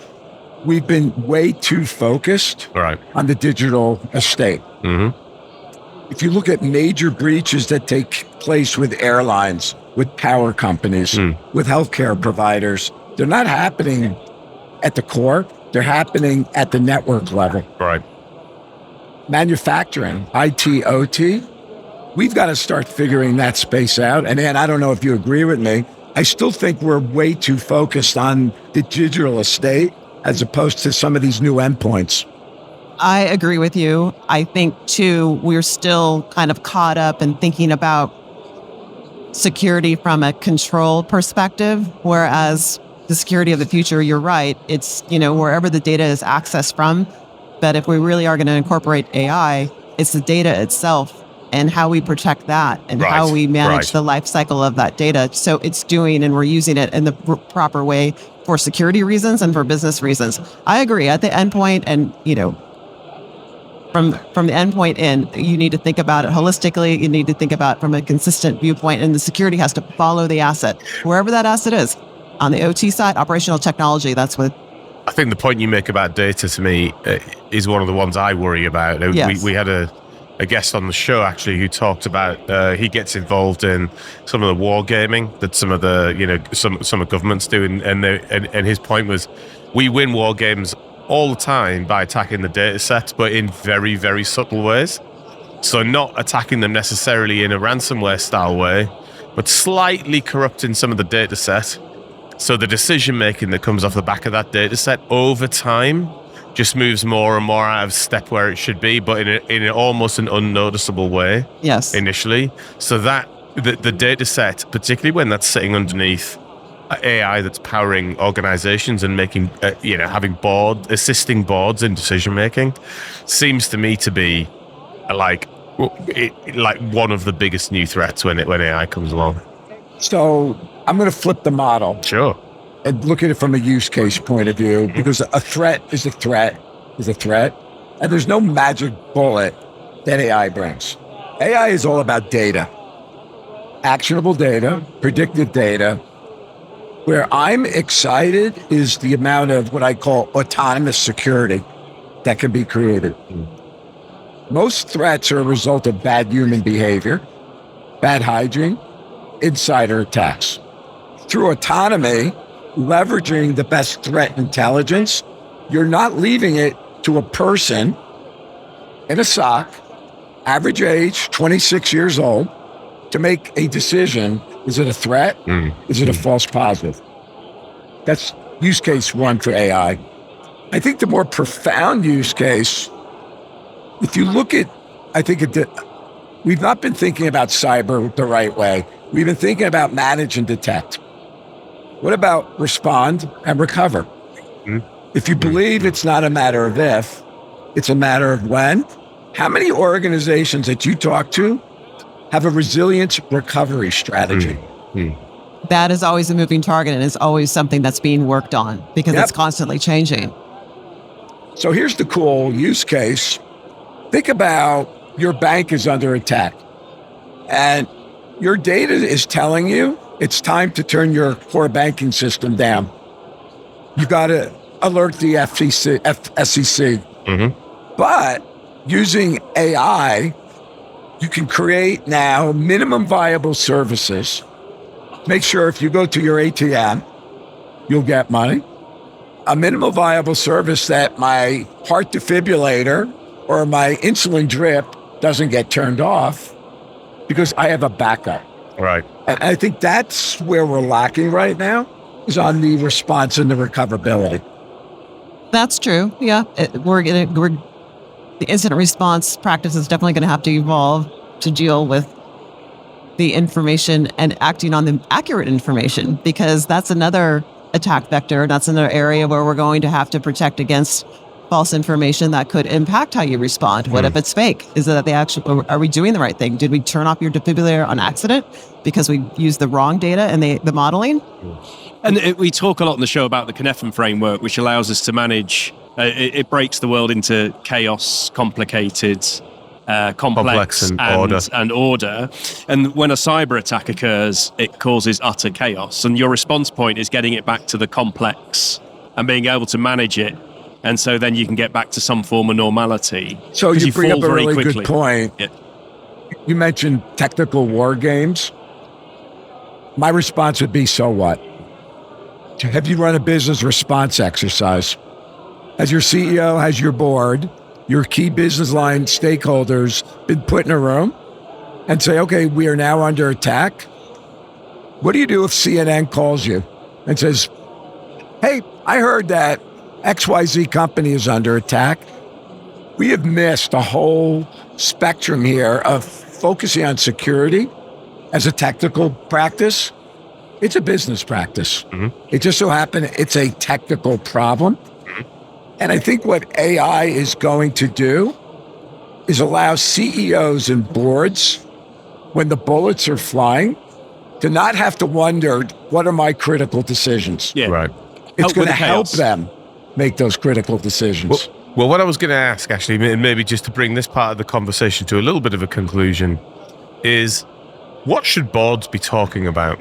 We've been way too focused on the digital estate. If you look at major breaches that take place with airlines, with power companies, with healthcare providers, they're not happening at the core. They're happening at the network level. Manufacturing, IT, OT, we've got to start figuring that space out. And Anne, I don't know if you agree with me. I still think we're way too focused on the digital estate as opposed to some of these new endpoints. I agree with you. I think, too, we're still kind of caught up in thinking about security from a control perspective, whereas the security of the future, you're right, it's, wherever the data is accessed from. But if we really are going to incorporate AI, it's the data itself and how we protect that and how we manage the life cycle of that data. So it's doing and we're using it in the proper way for security reasons and for business reasons. I agree. At the endpoint and, from the endpoint in, you need to think about it holistically. You need to think about it from a consistent viewpoint, and the security has to follow the asset, wherever that asset is. On the OT side, operational technology, that's what. I think the point you make about data to me is one of the ones I worry about. Yes. We had a guest on the show actually who talked about he gets involved in some of the wargaming that some of the some of governments do, and his point was we win war games all the time by attacking the data sets, but in very, very subtle ways. So not attacking them necessarily in a ransomware style way, but slightly corrupting some of the data set. So the decision making that comes off the back of that data set over time just moves more and more out of step where it should be, but in almost an unnoticeable way. Yes. Initially. So that the data set, particularly when that's sitting underneath AI that's powering organizations and making, having assisting boards in decision making, seems to me to be like one of the biggest new threats when AI comes along. So I'm going to flip the model. Sure. And look at it from a use case point of view, because a threat is a threat is a threat, and there's no magic bullet that AI brings. AI is all about data, actionable data, predictive data. Where I'm excited is the amount of what I call autonomous security that can be created. Most threats are a result of bad human behavior, bad hygiene, insider attacks. Through autonomy, leveraging the best threat intelligence, you're not leaving it to a person in a SOC, average age, 26 years old, to make a decision. Is it a threat? Is it a false positive? That's use case one for AI. I think the more profound use case, if you look at, we've not been thinking about cyber the right way. We've been thinking about manage and detect. What about respond and recover? If you believe it's not a matter of if, it's a matter of when, how many organizations that you talk to have a resilience recovery strategy? That is always a moving target and is always something that's being worked on because it's constantly changing. So here's the cool use case. Think about your bank is under attack and your data is telling you it's time to turn your core banking system down. You got to alert the SEC. But using AI, you can create now minimum viable services. Make sure if you go to your ATM, you'll get money. A minimum viable service that my heart defibrillator or my insulin drip doesn't get turned off because I have a backup. Right. And I think that's where we're lacking right now, is on the response and the recoverability. That's true. Yeah. The incident response practice is definitely going to have to evolve to deal with the information and acting on the accurate information, because that's another attack vector. That's another area where we're going to have to protect against false information that could impact how you respond? What if it's fake? Is it that are we doing the right thing? Did we turn off your defibrillator on accident because we used the wrong data and the modeling? And we talk a lot on the show about the Cynefin framework, which allows us to manage, it breaks the world into chaos, complicated, complex and order. And when a cyber attack occurs, it causes utter chaos. And your response point is getting it back to the complex and being able to manage it. And so then you can get back to some form of normality. So you bring up a really quickly. good point. Yeah. You mentioned technical war games. My response would be, so what? Have you run a business response exercise? Has your CEO, has your board, your key business line stakeholders been put in a room and say, okay, we are now under attack? What do you do if CNN calls you and says, hey, I heard that XYZ company is under attack? We have missed a whole spectrum here of focusing on security as a technical practice. It's a business practice. Mm-hmm. It just so happened it's a technical problem. And I think what AI is going to do is allow CEOs and boards, when the bullets are flying, to not have to wonder, what are my critical decisions? Yeah. Right. It's going to help them make those critical decisions. Well, what I was going to ask, actually, maybe just to bring this part of the conversation to a little bit of a conclusion, is what should boards be talking about?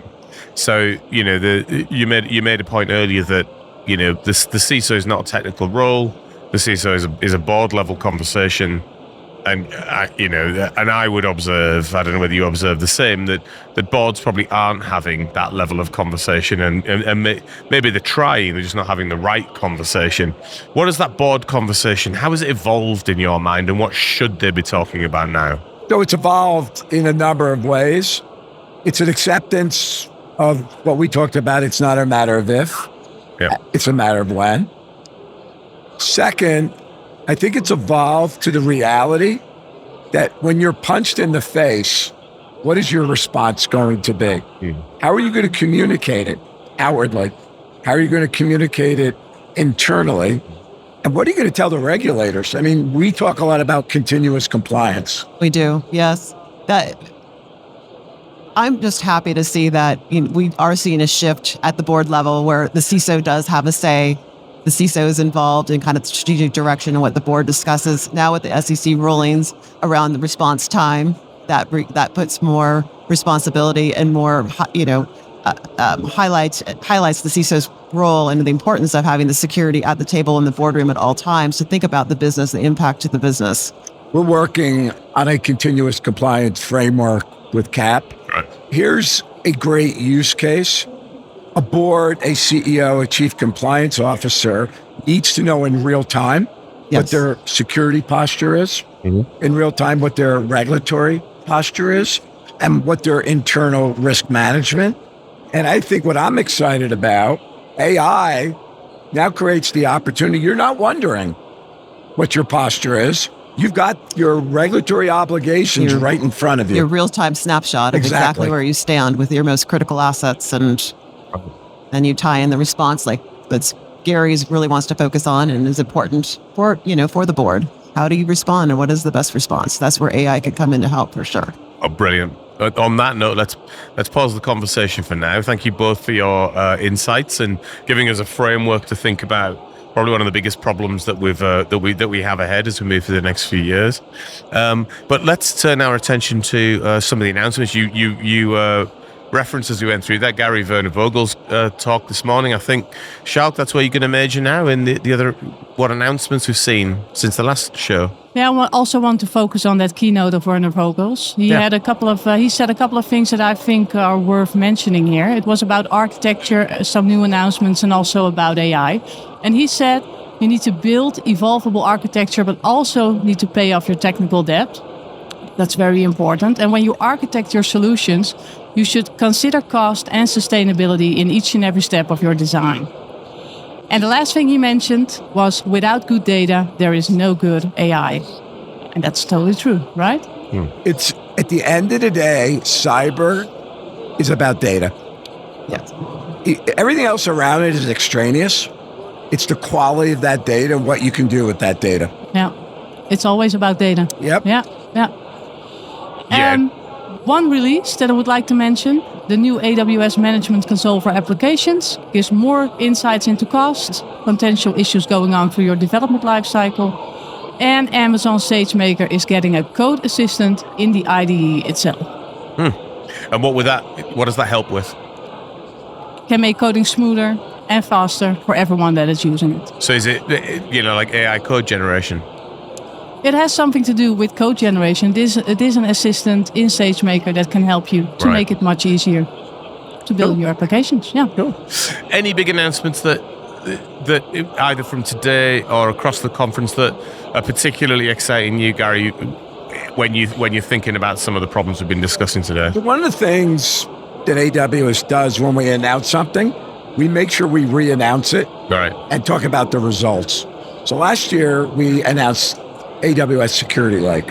So, you made a point earlier that, the CISO is not a technical role. The CISO is a board level conversation. And, and I would observe, I don't know whether you observe the same, that boards probably aren't having that level of conversation and maybe they're trying, they're just not having the right conversation. What is that board conversation? How has it evolved in your mind and what should they be talking about now? So it's evolved in a number of ways. It's an acceptance of what we talked about. It's not a matter of if, it's a matter of when. Second, I think it's evolved to the reality that when you're punched in the face, what is your response going to be? How are you going to communicate it outwardly? How are you going to communicate it internally? And what are you going to tell the regulators? I mean, we talk a lot about continuous compliance. We do, yes. I'm just happy to see that we are seeing a shift at the board level where the CISO does have a say. The CISO is involved in kind of strategic direction and what the board discusses. Now with the SEC rulings around the response time, that puts more responsibility and more, highlights the CISO's role and the importance of having the security at the table in the boardroom at all times to think about the business, the impact to the business. We're working on a continuous compliance framework with CAP. Right. Here's a great use case. A board, a CEO, a chief compliance officer needs to know in real time what their security posture is, in real time what their regulatory posture is, and what their internal risk management. And I think what I'm excited about, AI now creates the opportunity. You're not wondering what your posture is. You've got your regulatory obligations right in front of you. Your real-time snapshot of exactly where you stand with your most critical assets, and you tie in the response like that's Gary's really wants to focus on and is important for the board. How do you respond and what is the best response? That's where AI could come in to help for sure. Oh, brilliant. On that note, let's pause the conversation for now. Thank you both for your insights and giving us a framework to think about. Probably one of the biggest problems that we have ahead as we move through the next few years. But let's turn our attention to some of the announcements. You referenced as we went through that Gary Vogels talk this morning. I think, Sjoukje, that's where you're going to major now in the other what announcements we've seen since the last show. Yeah, I also want to focus on that keynote of Werner Vogels. He said a couple of things that I think are worth mentioning here. It was about architecture, some new announcements, and also about AI. And he said you need to build evolvable architecture, but also need to pay off your technical debt. That's very important. And when you architect your solutions, you should consider cost and sustainability in each and every step of your design. And the last thing he mentioned was, without good data, there is no good AI. And that's totally true, right? It's, at the end of the day, cyber is about data. Yes. Everything else around it is extraneous. It's the quality of that data and what you can do with that data. Yeah. It's always about data. Yep. Yeah. One release that I would like to mention, the new AWS Management Console for Applications, gives more insights into costs, potential issues going on through your development lifecycle, and Amazon SageMaker is getting a code assistant in the IDE itself. And what does that help with? Can make coding smoother and faster for everyone that is using it. So is it, like AI code generation? It has something to do with code generation. It is an assistant in SageMaker that can help you to make it much easier to build your applications. Yeah. Cool. Any big announcements that either from today or across the conference that are particularly exciting you, Gary, when you're thinking about some of the problems we've been discussing today? One of the things that AWS does when we announce something, we make sure we re-announce it and talk about the results. So last year we announced AWS Security Lake.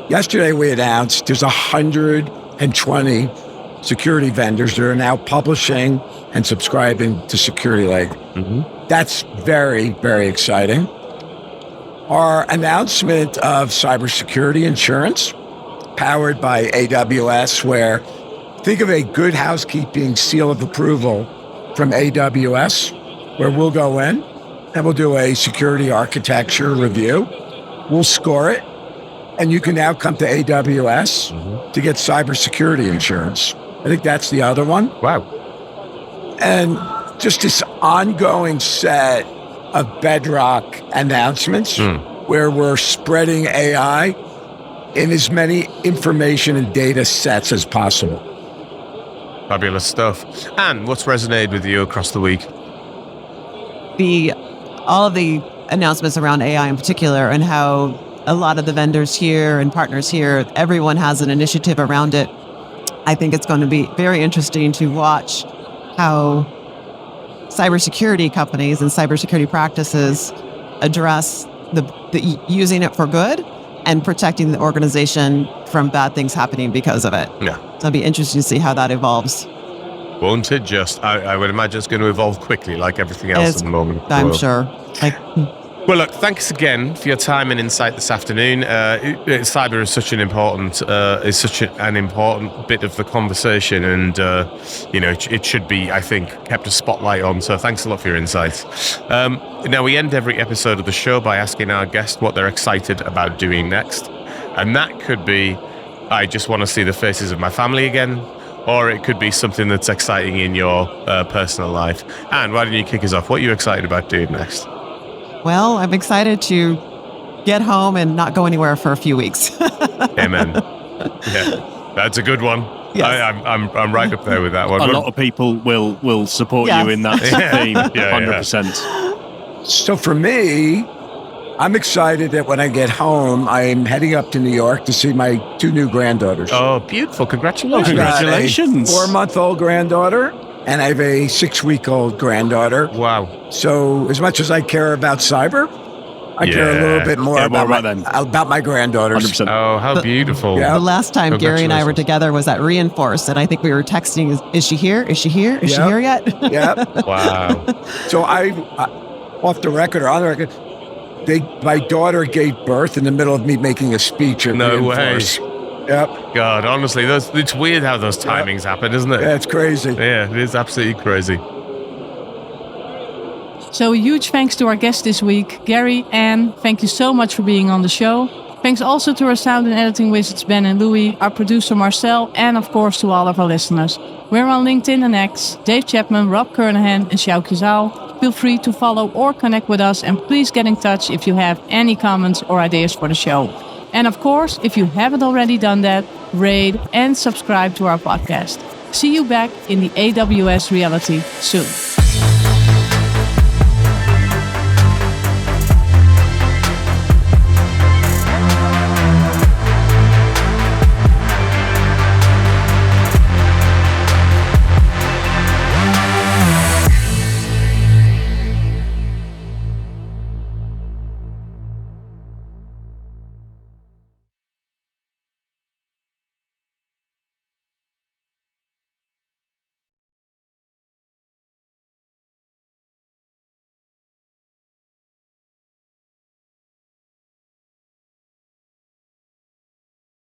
Yesterday we announced there's 120 security vendors that are now publishing and subscribing to Security Lake. That's very, very exciting. Our announcement of cybersecurity insurance powered by AWS, where think of a good housekeeping seal of approval from AWS, where we'll go in and we'll do a security architecture review. We'll score it, and you can now come to AWS to get cybersecurity insurance. I think that's the other one. Wow. And just this ongoing set of bedrock announcements where we're spreading AI in as many information and data sets as possible. Fabulous stuff. Anne, what's resonated with you across the week? All of the announcements around AI in particular, and how a lot of the vendors here and partners here, everyone has an initiative around it. I think it's going to be very interesting to watch how cybersecurity companies and cybersecurity practices address the using it for good and protecting the organization from bad things happening because of it. Yeah. So it'll be interesting to see how that evolves. Won't it just? I would imagine it's going to evolve quickly, like everything else at the moment. I'm sure. Well, look, thanks again for your time and insight this afternoon. Cyber is such an important bit of the conversation, and it should be, I think, kept a spotlight on. So thanks a lot for your insights. Now we end every episode of the show by asking our guest what they're excited about doing next, and that could be, I just want to see the faces of my family again, or it could be something that's exciting in your personal life. Anne, why don't you kick us off? What are you excited about doing next? Well, I'm excited to get home and not go anywhere for a few weeks. Amen. Yeah, that's a good one. Yes. I'm right up there with that one. A lot of people will support you in that theme, 100%. So for me, I'm excited that when I get home, I'm heading up to New York to see my 2 new granddaughters. Oh, beautiful. Congratulations. Congratulations. I have a 4-month-old granddaughter, and I have a 6-week-old granddaughter. Wow. So as much as I care about cyber, I care a little bit more about my granddaughters. 100%. Oh, how beautiful. The last time Gary and I were together was at Reinforce, and I think we were texting, is she here? Is she here? Is she here yet? Yep. Wow. So I, off the record or on the record, my daughter gave birth in the middle of me making a speech at Reinforce. Way. Yep. God, honestly, it's weird how those timings happen, isn't it? Yeah, it's crazy. Yeah, it is absolutely crazy. So a huge thanks to our guest this week, Gary, Anne. Thank you so much for being on the show. Thanks also to our sound and editing wizards, Ben and Louis, our producer, Marcel, and of course to all of our listeners. We're on LinkedIn and X, Dave Chapman, Rob Kernahan, and Sjoukje and Rob. Feel free to follow or connect with us, and please get in touch if you have any comments or ideas for the show. And of course, if you haven't already done that, rate and subscribe to our podcast. See you back in the AWS reality soon.